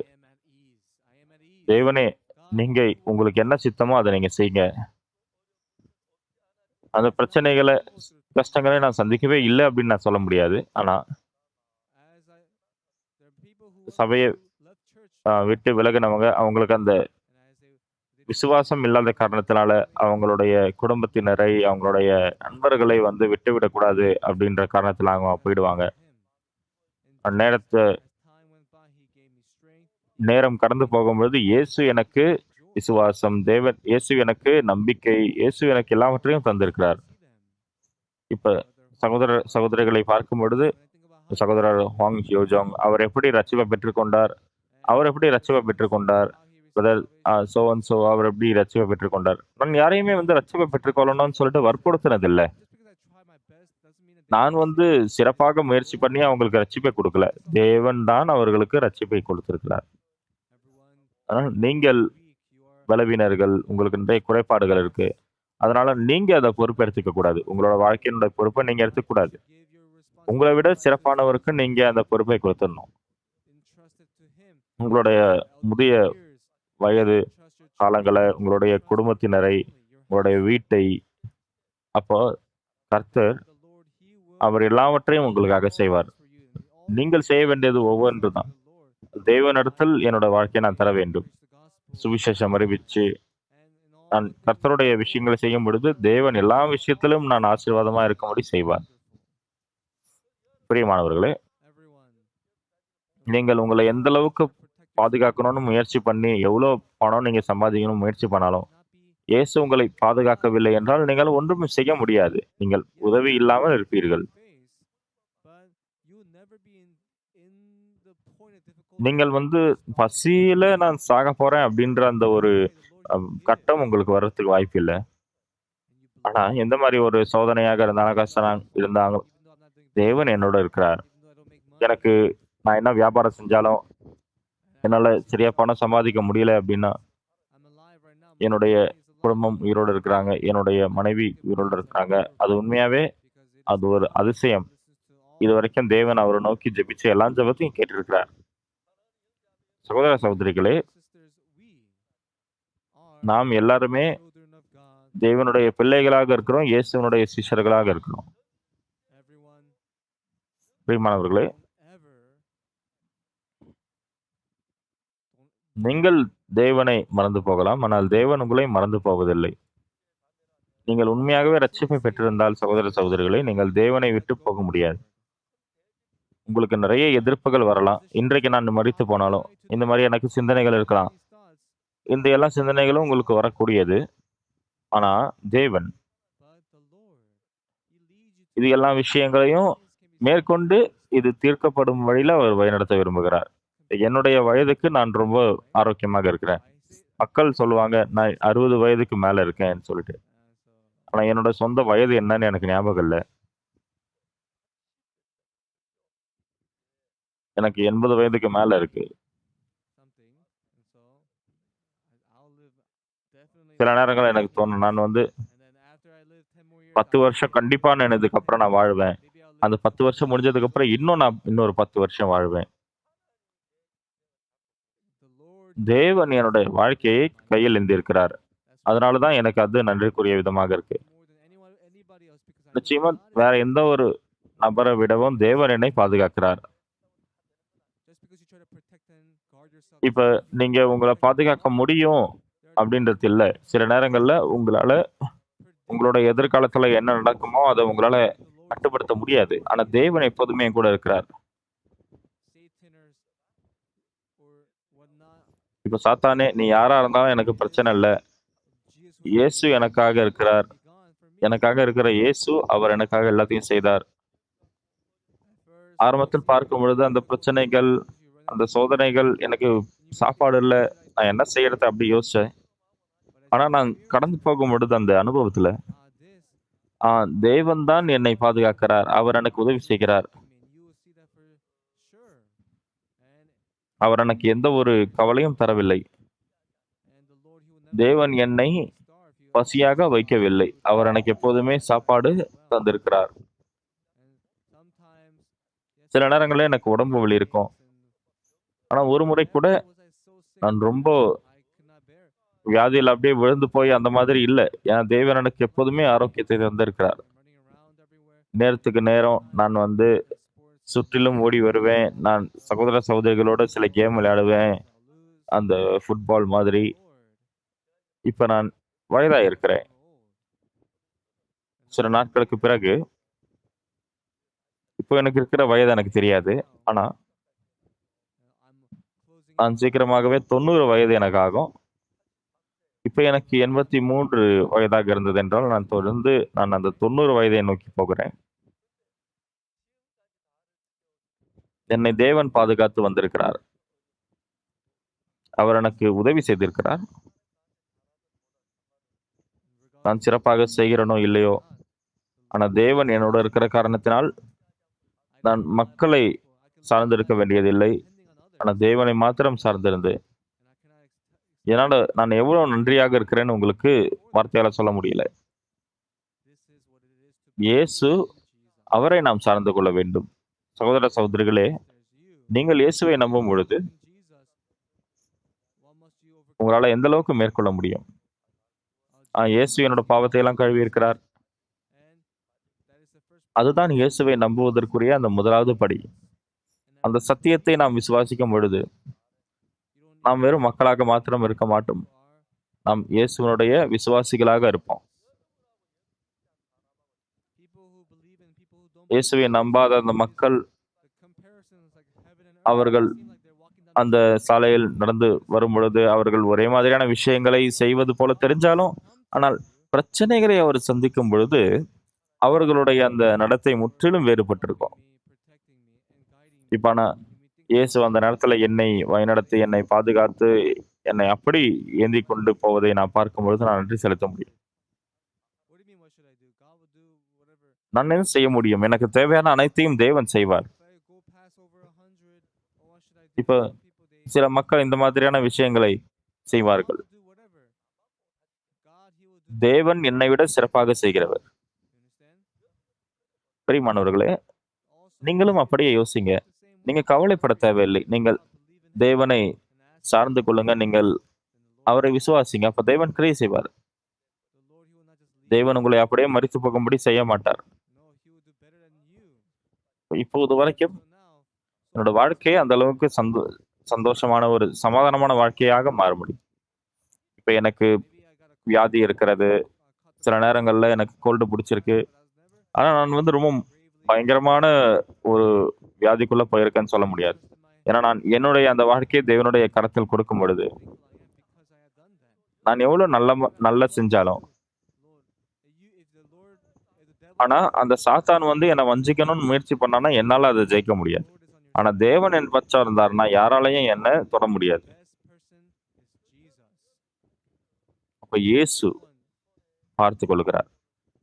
தேவனே நீங்க உங்களுக்கு என்ன சித்தமோ அத நீங்க செய்யுங்க. அந்த பிரச்சனைகள, கஷ்டங்கள நான் சந்திக்கவே இல்ல அப்படின்னு நான் சொல்ல முடியாது. ஆனா, சபைய விட்டு விலகுனவங்க, அவங்களுக்கு அந்த விசுவாசம் இல்லாத காரணத்தினால, அவங்களுடைய குடும்பத்தினரை, அவங்களுடைய நண்பர்களை விட்டுவிடக் கூடாது அப்படின்ற காரணத்தில அவங்க போயிடுவாங்க. அந்நேரத்த நேரம் கடந்து போகும்பொழுது, இயேசு எனக்கு விசுவாசம், இயேசு எனக்கு நம்பிக்கை, இயேசு எனக்கு எல்லாவற்றையும் தந்திருக்கிறார். இப்ப சகோதரர், சகோதரிகளை பார்க்கும் பொழுது, சகோதரர் ஹுவாங் ஹியோஜாங் அவர் எப்படி ரட்சிப்பை பெற்றுக்கொண்டார்? அவர் எப்படி ரட்சிப்பை பெற்றுக்கொண்டார்? பிரதர் சோ அண்ட் சோ அவர் எப்படி ரட்சிப்பை பெற்றுக்கொண்டார்? நான் யாரையுமே ரட்சிப்பை பெற்றுக்கொள்ளணும்னு சொல்லிட்டு வற்புறுத்தினதில்ல. நான் சிறப்பாக முயற்சி பண்ணி அவங்களுக்கு ரட்சிப்பை குடுக்கல. தேவன் தான் அவர்களுக்கு ரட்சிப்பை கொடுத்திருக்கிறார். ஆனால் நீங்கள் பலவீனர்கள், உங்களுக்கு நிறைய குறைபாடுகள் இருக்கு. அதனால நீங்க அத பொறுப்பெடுத்துக்க கூடாது. உங்களோட வாழ்க்கையினுடைய பொறுப்ப நீங்க எடுத்துக்க கூடாது. உங்கள விட சிறப்பானவருக்கு நீங்க அந்த பொறுப்பை குடுத்துடணும். உங்களுடைய முதிய வயது காலங்கள, உங்களுடைய குடும்பத்தினரை, உங்களுடைய வீட்டை, அப்போ கர்த்தர் அவர் எல்லாவற்றையும் உங்களுக்காக செய்வார். நீங்கள் செய்ய வேண்டியது ஒவ்வொன்று தான். தேவனிடத்தில் என்னோட வாழ்க்கையை நான் தர வேண்டும். சுவிசேஷம் அறிவிச்சு, நான் கர்த்தருடைய விஷயங்களை செய்யும் பொழுது, தேவன் எல்லா விஷயத்திலும் நான் ஆசீர்வாதமா இருக்கும்படி செய்வார். பிரியமானவர்களே, நீங்கள் உங்களை எந்த அளவுக்கு பாதுகாக்கணும்னு முயற்சி பண்ணி, எவ்வளோ பணம் நீங்க சம்பாதிக்கணும்னு முயற்சி பண்ணாலும், இயேசு உங்களை பாதுகாக்கவில்லை என்றால் நீங்கள் ஒன்றும் செய்ய முடியாது. நீங்கள் உதவி இல்லாமல் இருப்பீர்கள். நீங்கள் பசியில நான் சாகப் போறேன் அப்படின்ற அந்த ஒரு கட்டம் உங்களுக்கு வர்றதுக்கு வாய்ப்பில்ல. ஆனா, எந்த மாரி ஒரு சோதனையாக இருந்தாலும், கஷ்டம் இருந்தாலும், தேவன் என்னோட இருக்கிறார். எனக்கு நான் என்ன வியாபாரம் செஞ்சாலும், என்னால சரியா பணம் சம்பாதிக்க முடியல அப்படின்னா, என்னுடைய குடும்பம் உயிரோட இருக்கிறாங்க. என்னுடைய மனைவி உயிரோட இருக்கிறாங்க. அது உண்மையாவே அது ஒரு அதிசயம். இதுவரைக்கும் தேவன் அவர நோக்கி ஜெபிச்ச எல்லா ஜெபத்தையும் கேட்டிருக்கிறார். சகோதர, சகோதரிகளே, நாம் எல்லாருமே தேவனுடைய பிள்ளைகளாக இருக்கிறோம். இயேசுவினுடைய சிஷ்யர்களாக இருக்கிறோம். பிரியமானவர்களே, நீங்கள் தேவனை மறந்து போகலாம். ஆனால் தேவன் உங்களை மறந்து போவதில்லை. நீங்கள் உண்மையாகவே ரட்சிப்பை பெற்றிருந்தால் சகோதர, சகோதரிகளே, நீங்கள் தேவனை விட்டு போக முடியாது. உங்களுக்கு நிறைய எதிர்ப்புகள் வரலாம். இன்றைக்கு நான் மரித்து போனாலும், இந்த மாரி எனக்கு சிந்தனைகள் இருக்கலாம். இந்த எல்லா சிந்தனைகளும் உங்களுக்கு வரக்கூடியது. ஆனா, தேவன் இது எல்லா விஷயங்களையும் மேற்கொண்டு இது தீர்க்கப்படும் வழியில அவர் வழிநடத்த விரும்புகிறார். என்னுடைய வயதுக்கு நான் ரொம்ப ஆரோக்கியமாக இருக்கிறேன். மக்கள் சொல்லுவாங்க, நான் 60 வயதுக்கு மேல இருக்கேன்னு சொல்லிட்டு. ஆனா, என்னோட சொந்த வயது என்னன்னு எனக்கு ஞாபகம் இல்ல. எனக்கு 80 வயதுக்கு மேல இருக்கு. சில நேரங்கள்ல எனக்கு தோணும், நான் 10 வருஷம் கண்டிப்பா நான் இதுக்கப்புறம் நான் வாழ்வேன். அந்த 10 வருஷம் முடிஞ்சதுக்கப்புறம் நான் இன்னொரு 10 வருஷம் வாழ்வேன். தேவன் என்னுடைய வாழ்க்கையை கையில் ஏந்தியிருக்கிறார். அதனால தான் எனக்கு அது நன்றிக்குரிய விதமாக இருக்கு. நிச்சயமா வேற எந்த ஒரு நபரை விடவும் தேவன் என்னை பாதுகாக்கிறார். இப்ப நீங்க உங்கள பாதுகாக்க முடியும் அப்படின்றது இல்ல. சில நேரங்கள்ல உங்களால உங்களோட எதிர்காலத்துல என்ன நடக்குமோ அத உங்களால கட்டுப்படுத்த முடியாது. ஆனா தேவன் எப்போதுமே என் கூட இருக்கிறார். இப்ப சாத்தானே, நீ யாரா இருந்தாலும் எனக்கு பிரச்சனை இல்ல. இயேசு எனக்காக இருக்கிறார். எனக்காக இருக்கிற இயேசு, அவர் எனக்காக எல்லாத்தையும் செய்தார். ஆரம்பத்தில் பார்க்கும் பொழுது அந்த பிரச்சனைகள், அந்த சோதனைகள், எனக்கு சாப்பாடு இல்ல. நான் என்ன செய்யறது அப்படி யோசிச்சேன். ஆனா நான் கடந்து போகும் பொழுது அந்த அனுபவத்துல, ஆ தேவன் தான் என்னை பாதுகாக்கிறார். அவர் எனக்கு உதவி செய்கிறார். அவர் எனக்கு எந்த ஒரு கவலையும் தரவில்லை. தேவன் என்னை பசியாக வைக்கவில்லை. அவர் எனக்கு எப்போதுமே சாப்பாடு தந்திருக்கிறார். சில நேரங்கள்ல எனக்கு உடம்பு வலி இருக்கும். ஆனா ஒரு முறை கூட நான் ரொம்ப வியாதியில அப்படியே விழுந்து போய் அந்த மாதிரி இல்ல. ஏன்னா தேவன் எனக்கு எப்போதுமே ஆரோக்கியத்தை தந்திருக்கிறார். நேரத்துக்கு நேரம் நான் சுற்றிலும் ஓடி வருவேன். நான் சகோதர, சகோதரிகளோட சில கேம் விளையாடுவேன். அந்த ஃபுட்பால் மாதிரி. இப்ப நான் வயதா இருக்கிறேன். சில நாட்களுக்கு பிறகு, இப்போ எனக்கு இருக்கிற வயது எனக்கு தெரியாது. ஆனா, நான் சீக்கிரமாகவே 90 வயது எனக்கு ஆகும். இப்ப எனக்கு 83 வயதாக இருந்தது என்றால், நான் அந்த 90 வயதை நோக்கி போகிறேன். என்னை தேவன் பாதுகாத்து வந்திருக்கிறார். அவர் எனக்கு உதவி செய்திருக்கிறார். நான் சிறப்பாக செய்கிறேனோ இல்லையோ, ஆனா தேவன் என்னோட இருக்கிற காரணத்தினால், நான் மக்களை சார்ந்திருக்க வேண்டியதில்லை. ஆனா தேவனை மாத்திரம் சார்ந்திருந்து, என்னால நான் எவ்வளவு நன்றியாக இருக்கிறேன்னு உங்களுக்கு வார்த்தையால சொல்ல முடியல. இயேசு, அவரை நாம் சார்ந்து கொள்ள வேண்டும். சகோதர, சகோதரிகளே, நீங்கள் இயேசுவை நம்பும் பொழுது, உங்களால எந்த அளவுக்கு மேற்கொள்ள முடியும்? இயேசு என்னோட பாவத்தை எல்லாம் கழுவி இருக்கிறார். அதுதான் இயேசுவை நம்புவதற்குரிய அந்த முதலாவது படி. அந்த சத்தியத்தை நாம் விசுவாசிக்கும் பொழுது, நாம் வெறும் மக்களாக மாத்திரம் இருக்க மாட்டோம். நாம் இயேசுவனுடைய விசுவாசிகளாக இருப்போம். இயேசுவை நம்பாத அந்த மக்கள், அவர்கள் அந்த சாலையில் நடந்து வரும் பொழுது, அவர்கள் ஒரே மாதிரியான விஷயங்களை செய்வது போல தெரிஞ்சாலும், ஆனால் பிரச்சனைகளை அவர் சந்திக்கும் பொழுது அவர்களுடைய அந்த நடத்தை முற்றிலும் வேறுபட்டிருக்கும். இப்ப ஆனா இயேசு அந்த நேரத்துல என்னை வழிநடத்தி, என்னை பாதுகாத்து, என்னை அப்படி ஏந்தி கொண்டு போவதை நான் பார்க்கும் பொழுது நான் நன்றி செலுத்த முடியும். நான் என்ன செய்ய முடியும்? எனக்கு தேவையான அனைத்தையும் தேவன் செய்வார். இப்ப சில மக்கள் இந்த மாதிரியான விஷயங்களை செய்வார்கள். தேவன் என்னை விட சிறப்பாக செய்கிறவர். பிரியமானவர்களே, நீங்களும் அப்படியே யோசிங்க. நீங்க கவலைப்பட தேவையில்லை. நீங்கள் தேவனை சார்ந்து கொள்ளுங்க. நீங்கள் அவரை விசுவாசிங்க. அப்ப தேவன் கிரியை செய்வார். தேவன் உங்களை அப்படியே மரித்து போகும்படி செய்ய மாட்டார். இப்போது வரைக்கும் என்னோட வாழ்க்கையை அந்த அளவுக்கு சந்தோஷமான ஒரு சமாதானமான வாழ்க்கையாக மாற முடியும். இப்ப எனக்கு வியாதி இருக்கிறது. சில நேரங்கள்ல எனக்கு கோல்டு பிடிச்சிருக்கு. ஆனா நான் ரொம்ப பயங்கரமான ஒரு வியாதிக்குள்ள போயிருக்கேன்னு சொல்ல முடியாது. ஏன்னா நான் என்னுடைய அந்த வாழ்க்கையை தேவனுடைய கரத்தில் கொடுக்கும் பொழுது நான் எவ்வளவு நல்ல செஞ்சாலும், ஆனா அந்த சாத்தான் என்னை வஞ்சிக்கணும்னு முயற்சி பண்ணானா என்னால அதை ஜெயிக்க முடியாது. ஆனா தேவன் என் பட்சம் இருந்தாருன்னா யாராலையும் என்ன தொட முடியாது. அப்ப இயேசு பார்த்துக் கொள்கிறார்.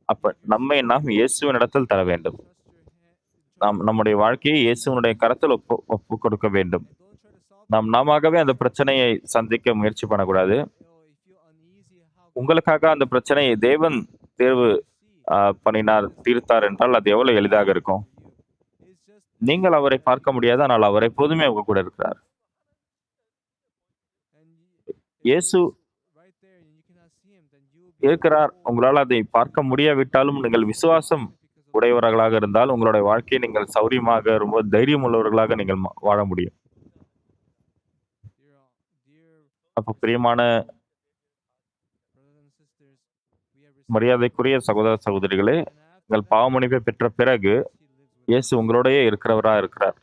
அப்ப நம்மை நாம் இயேசுவின் இடத்தில் தர வேண்டும். நாம் நம்முடைய வாழ்க்கையை இயேசுவினுடைய கரத்தில் ஒப்பு கொடுக்க வேண்டும். நாமவே அந்த பிரச்சனையை சந்திக்க முயற்சி பண்ணக்கூடாது. உங்களுக்காக அந்த பிரச்சனையை தேவன் தேர்வு பண்ணினார், தீர்த்தார் என்றால் அது எவ்வளவு எளிதாக இருக்கும். நீங்கள் அவரை பார்க்க முடியாது, ஆனால் அவர் எப்போதுமே உங்க கூட இருக்கிறார். இயேசு இருக்கிறார். உங்களால் அதை பார்க்க முடியாவிட்டாலும் நீங்கள் விசுவாசம் உடையவர்களாக இருந்தால் உங்களுடைய வாழ்க்கையை நீங்கள் சௌரியமாக ரொம்ப தைரியம் உள்ளவர்களாக நீங்கள் வாழ முடியும். அப்ப பிரியமான மரியாதைக்குரிய சகோதர சகோதரிகளே, உங்கள் பாவமன்னிப்பை பெற்ற பிறகு இயேசு உங்களோடயே இருக்கிறவரா இருக்கிறார்.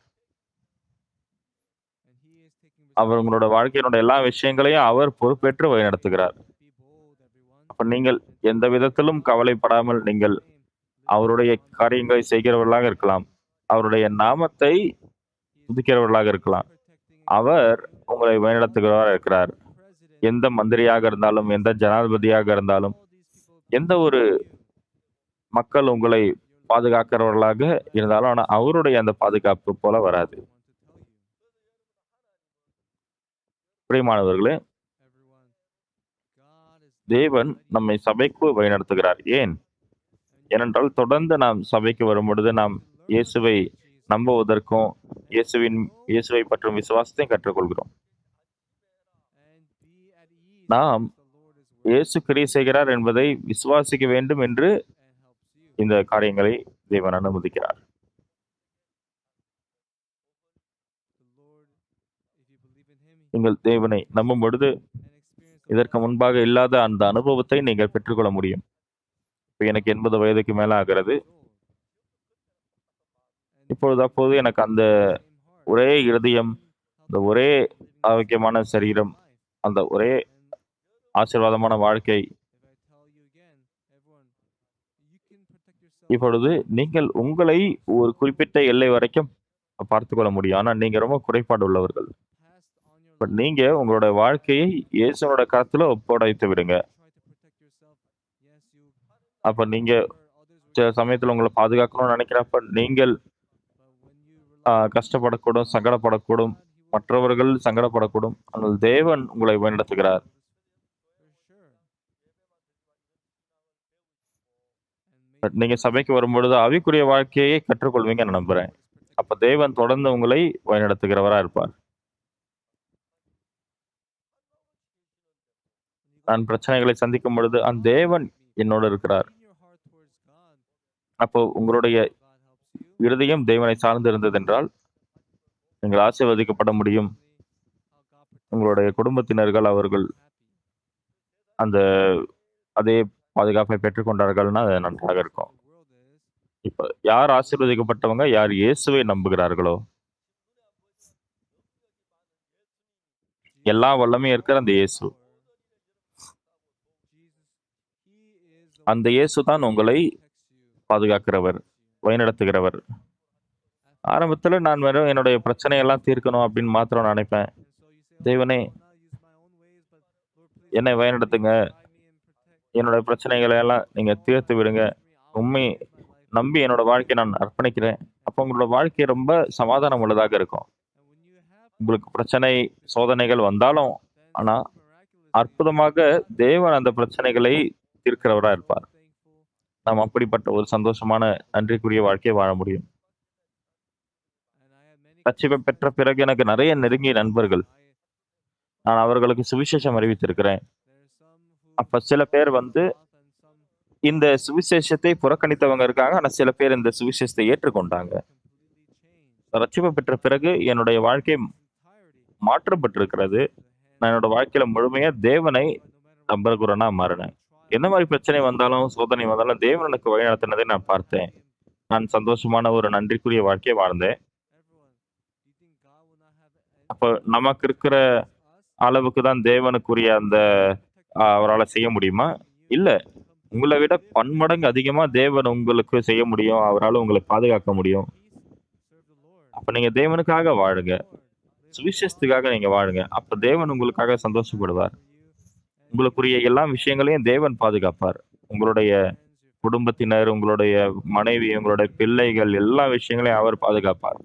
அவர் உங்களோட வாழ்க்கையினுடைய எல்லா விஷயங்களையும் அவர் பொறுப்பேற்று வழிநடத்துகிறார். அப்ப நீங்கள் எந்த விதத்திலும் கவலைப்படாமல் நீங்கள் அவருடைய காரியங்களை செய்கிறவர்களாக இருக்கலாம். அவருடைய நாமத்தை துதிக்கிறவர்களாக இருக்கலாம். அவர் உங்களை வழிநடத்துகிறவராக இருக்கிறார். எந்த மந்திரியாக இருந்தாலும், எந்த ஜனாதிபதியாக இருந்தாலும், எந்த ஒரு மக்கள் உங்களை பாதுகாக்கிறவர்களாக இருந்தாலும், ஆனா அவருடைய அந்த பாதுகாப்பு போல வராது. பிரியமானவர்களே, தேவன் நம்மை சபைக்கு வழிநடத்துகிறார். ஏன்? ஏனென்றால் தொடர்ந்து நாம் சபைக்கு வரும் பொழுது நாம் இயேசுவை நம்புவதற்கும் இயேசுவை பற்றும் விசுவாசத்தையும் கற்றுக்கொள்கிறோம். நாம் இயேசு கிரியை செய்கிறார் என்பதை விசுவாசிக்க வேண்டும் என்று இந்த காரியங்களை தேவன் அனுமதிக்கிறார். நீங்கள் தேவனை நம்பும் பொழுது இதற்கு முன்பாக இல்லாத அந்த அனுபவத்தை நீங்கள் பெற்றுக்கொள்ள முடியும். இப்ப எனக்கு 80 வயதுக்கு மேல ஆகிறது. இப்பொழுது அப்போது எனக்கு அந்த ஒரே இருதயம், அந்த ஒரே ஆரோக்கியமான சரீரம், அந்த ஒரே ஆசீர்வாதமான வாழ்க்கை. இப்பொழுது நீங்கள் உங்களை ஒரு குறிப்பிட்ட எல்லை வரைக்கும் பார்த்துக் கொள்ள முடியும். ஆனா நீங்க ரொம்ப குறைபாடு உள்ளவர்கள். பட் நீங்க உங்களோட வாழ்க்கையை இயேசுவோட கரத்துல ஒப்படைத்து விடுங்க. அப்ப நீங்க சில சமயத்துல உங்களை பாதுகாக்கணும்னு நினைக்கிறப்ப நீங்கள் கஷ்டப்படக்கூடும், சங்கடப்படக்கூடும், மற்றவர்கள் சங்கடப்படக்கூடும். ஆனால் தேவன் உங்களை வழிநடத்துகிறார். நீங்க சபைக்கு வரும்பொழுது ஆவிக்குரிய வாழ்க்கையை கற்றுக்கொள்வீங்க நம்புறேன். அப்ப தேவன் தொடர்ந்து உங்களை வழிநடத்துகிறவரா இருப்பார். நான் பிரச்சனைகளை சந்திக்கும் பொழுது அந்த தேவன் என்னோடு இருக்கிறார். அப்போ உங்களுடைய இருதயம் தேவனை சார்ந்து இருந்தது என்றால் நீங்கள் ஆசீர்வதிக்கப்பட முடியும். உங்களுடைய குடும்பத்தினர்கள் அவர்கள் அந்த அதே பாதுகாப்பை பெற்றுக்கொண்டார்கள்னா அது நன்றாக இருக்கும். இப்ப யார் ஆசீர்வதிக்கப்பட்டவங்க? யார் இயேசுவை நம்புகிறார்களோ, எல்லா வல்லமையும் இருக்கிற அந்த இயேசு. அந்த இயேசு தான் உங்களை பாதுகாக்கிறவர், வழிநடத்துகிறவர். ஆரம்பத்துல நான் வெறும் என்னுடைய பிரச்சனையெல்லாம் தீர்க்கணும் அப்படின்னு மாத்திரம் நினைப்பேன். தேவனே, என்னை வழிநடத்துங்க. என்னோட பிரச்சனைகளை எல்லாம் நீங்க தீர்த்து விடுங்க. உண்மை நம்பி என்னோட வாழ்க்கையை நான் அர்ப்பணிக்கிறேன். அப்போ உங்களோட வாழ்க்கை ரொம்ப சமாதானம் உள்ளதாக இருக்கும். உங்களுக்கு பிரச்சனை, சோதனைகள் வந்தாலும், ஆனா அற்புதமாக தேவன் அந்த பிரச்சனைகளை தீர்க்கிறவரா இருப்பார். நாம் அப்படிப்பட்ட ஒரு சந்தோஷமான, நன்றிக்குரிய வாழ்க்கையை வாழ முடியும். ரட்சிப்பை பெற்ற பிறகு எனக்கு நிறைய நெருங்கிய நண்பர்கள். நான் அவர்களுக்கு சுவிசேஷம் அறிவித்திருக்கிறேன். அப்ப சில பேர் வந்து இந்த சுவிசேஷத்தை புறக்கணித்தவங்க இருக்காங்க. ஆனா சில பேர் இந்த சுவிசேஷத்தை ஏற்றுக்கொண்டாங்க. ரட்சிப்பை பெற்ற பிறகு என்னுடைய வாழ்க்கை மாற்றப்பட்டிருக்கிறது. நான் என்னோட வாழ்க்கையில முழுமையா தேவனை நம்புகிறவனா மாறினேன். எந்த மாதிரி பிரச்சனை வந்தாலும், சோதனை வந்தாலும் தேவன் எனக்கு வழிநடத்தினதை நான் பார்த்தேன். நான் சந்தோஷமான ஒரு நன்றிக்குரிய வாழ்க்கையை வாழ்ந்தேன். அப்ப நமக்கு இருக்கிற அளவுக்கு தான் தேவனுக்குரிய அந்த அவரால செய்ய முடியுமா? இல்ல. உங்கள விட பன்மடங்கு அதிகமா தேவன் உங்களுக்கு செய்ய முடியும். அவரால உங்கள பாதுகாக்க முடியும். அப்ப நீங்க தேவனுக்காக வாழுங்க. சுவிசேஷத்துக்காக நீங்க வாழுங்க. அப்ப தேவன் உங்களுக்காக சந்தோஷப்படுவார். உங்களுக்குரிய எல்லா விஷயங்களையும் தேவன் பாதுகாப்பார். உங்களுடைய குடும்பத்தினர், உங்களுடைய மனைவி, உங்களுடைய பிள்ளைகள் எல்லா விஷயங்களையும் அவர் பாதுகாப்பார்.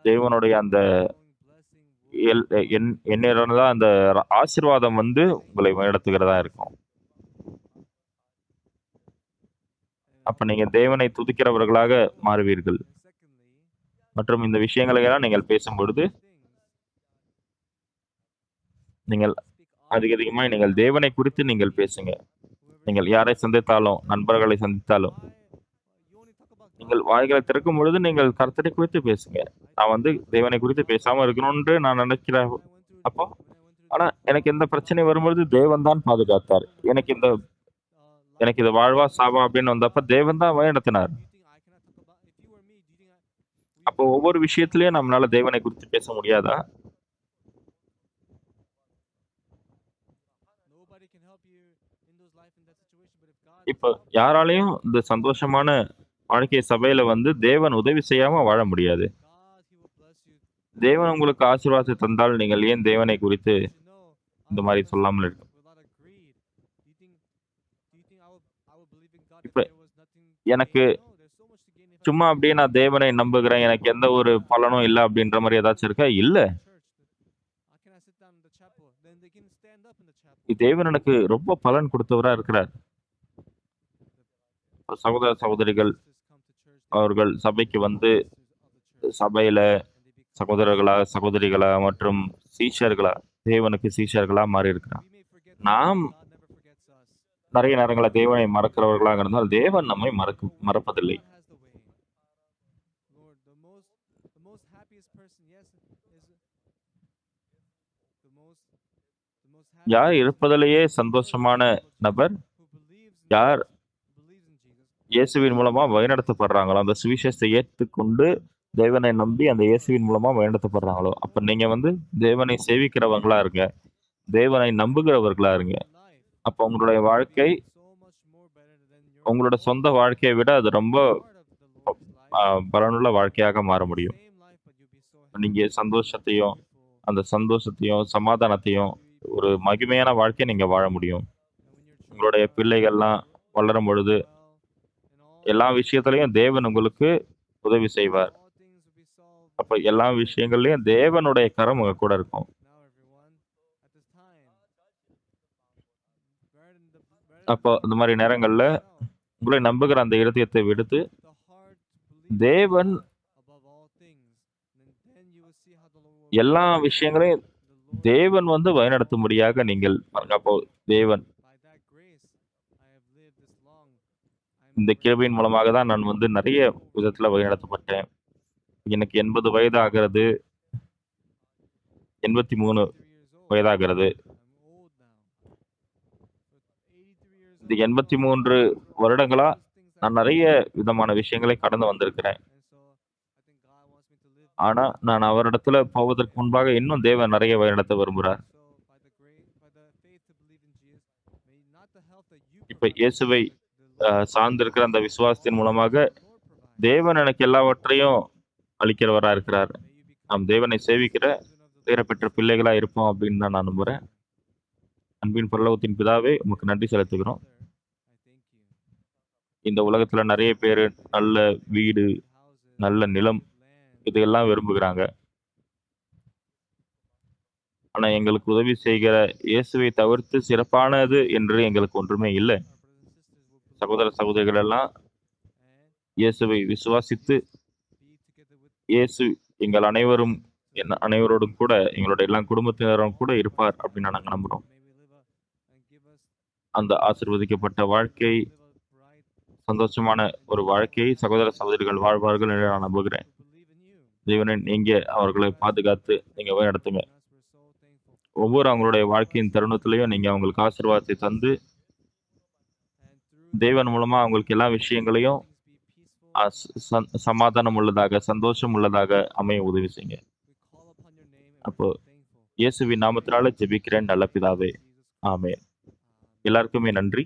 தேவனுடைய அந்த எண்ணிறந்த அந்த ஆசீர்வாதம் வந்து உங்களை வழிநடத்துகிறதா இருக்கும். அப்ப நீங்க தேவனை துதிக்கிறவர்களாக மாறுவீர்கள். மற்றும் இந்த விஷயங்களை எல்லாம் நீங்கள் பேசும்பொழுது, நீங்கள் அதிகமாய் நீங்கள் தேவனை குறித்து நீங்கள் பேசுங்க. நீங்கள் யாரை சந்தித்தாலும், நண்பர்களை சந்தித்தாலும், நீங்கள் வாய்களை திறக்கும் பொழுது நீங்கள் கர்த்தரை குறித்து பேசுங்க. நான் வந்து தேவனை குறித்து பேசாம இருக்கணும்னு நான் நினைக்கிறேன். அப்போ ஆனா எனக்கு எந்த பிரச்சனை வரும்பொழுது தேவன் தான் பாதுகாத்தார். எனக்கு இது வாழ்வா சாவா அப்படின்னு வந்தப்ப தேவன் தான் வழிநடத்தினார். அப்போ ஒவ்வொரு விஷயத்திலயும் நம்மளால தேவனை குறித்து பேச முடியாதா? இப்ப யாராலையும் இந்த சந்தோஷமான வாழ்க்கை சபையில வந்து தேவன் உதவி செய்யாம வாழ முடியாது. தேவன் உங்களுக்கு ஆசீர்வாதத்தை தந்தால் நீங்கள் ஏன் தேவனை குறித்து இந்த மாதிரி சொல்லாமல் இருக்கும்? இப்ப எனக்கு சும்மா அப்படியே நான் தேவனை நம்புகிறேன். எனக்கு எந்த ஒரு பலனும் இல்ல அப்படின்ற மாதிரி ஏதாச்சும் இருக்கா? இல்ல. தேவன் எனக்கு ரொம்ப பலன் கொடுத்தவரா இருக்கிறார். சகோதர, சகோதரிகள் அவர்கள் சபைக்கு வந்து சபையில சகோதரர்களா, சகோதரிகளா மற்றும் சீஷர்களா, தேவனுக்கு சீஷர்களா மாறி இருக்கிறார். நாம் நிறைய நேரங்கள தேவனை மறக்கிறவர்களாக இருந்தால், தேவன் நம்மை மறப்பதில்லை. யார் இருப்பதிலேயே சந்தோஷமான நபர்? யார் இயேசுவின் மூலமா வழிநடத்தப்படுறாங்களோ, அந்த சுவிசேஷத்தை ஏற்றுக்கொண்டு தேவனை நம்பி அந்த இயேசுவின் மூலமா வழிநடத்தப்படுறாங்களோ, அப்ப நீங்க வந்து தேவனை சேவிக்கிறவங்களா இருங்க. தேவனை நம்புகிறவர்களா இருங்க. அப்ப உங்களுடைய வாழ்க்கை உங்களோட சொந்த வாழ்க்கையை விட அது ரொம்ப அ பலனுள்ள வாழ்க்கையாக மாற முடியும். நீங்க சந்தோஷத்தையும், சமாதானத்தையும் ஒரு மகிமையான வாழ்க்கைய நீங்க வாழ முடியும். உங்களுடைய பிள்ளைகள்லாம் வளரும் பொழுது, எல்லா விஷயத்திலயும் தேவன் உங்களுக்கு உதவி செய்வார். அப்ப எல்லா விஷயங்கள்லயும் தேவனுடைய கரம் உங்க கூட இருக்கும். அப்போ இந்த மாரி நேரங்கள்ல உங்களை நம்புகிற அந்த இருதயத்தை விடுத்து, தேவன் எல்லா விஷயங்களையும் தேவன் வந்து வழிநடத்தும்படியாக நீங்கள் பாருங்க. அப்போ தேவன் இந்த கிருபையின் மூலமாக தான் நான் வந்து நெறைய விதத்துல வழிநடத்தப்பட்டேன். எனக்கு 80 வயது ஆகிறது. 83 வயதாகிறது. இந்த 83 வருடங்களா நான் நெறைய விதமான விஷயங்களை கடந்து வந்திருக்கிறேன். ஆனா, நான் அவரிடத்துல போவதற்கு முன்பாக இன்னும் தேவன் நெறைய வழிநடத்த விரும்புறார். இப்ப இயேசுவை சார்ந்திருக்கிற அந்த விசுவாசத்தின் மூலமாக தேவன் எனக்கு எல்லாவற்றையும் அளிக்கிறவரா இருக்கிறார். நாம் தேவனை சேவிக்கிற பேர பெற்ற பிள்ளைகளா இருப்போம் அப்படின்னு தான் நான் நம்புறேன். அன்பின் பரலோகத்தின் பிதாவே, உமக்கு நன்றி செலுத்துகிறோம். இந்த உலகத்துல நிறைய பேரு நல்ல வீடு, நல்ல நிலம் இதையெல்லாம் விரும்புகிறாங்க. ஆனா எங்களுக்கு உதவி செய்கிற இயேசுவை தவிர்த்து சிறப்பானது என்று எங்களுக்கு ஒன்றுமே இல்லை. சகோதர சகோதரிகள் எல்லாம் இயேசுவை விசுவாசித்து, இயேசு எங்கள் அனைவரோடும் கூட, எங்களுடைய எல்லா குடும்பத்தினரும் கூட இருப்பார் அப்படின்னு நாங்க நம்புறோம். அந்த ஆசீர்வதிக்கப்பட்ட வாழ்க்கை, சந்தோஷமான ஒரு வாழ்க்கையை சகோதர சகோதரிகள் வாழ்வார்கள் என்று நான் நம்புகிறேன். தேவனே, நீங்க அவர்களை பாதுகாத்து நீங்க வழிநடத்துங்க. ஒவ்வொரு அவங்களுடைய வாழ்க்கையின் தருணத்திலையும் நீங்க அவங்களுக்கு ஆசீர்வாதத்தை தந்து, தேவன் மூலமா அவங்களுக்கு எல்லா விஷயங்களையும் சமாதானம் உள்ளதாக, சந்தோஷம் உள்ளதாக அமைய உதவி செய்யுங்க. அப்போ இயேசுவின் நாமத்தினால ஜெபிக்கிறேன் நல்ல பிதாவே. ஆமென். எல்லாருக்குமே நன்றி.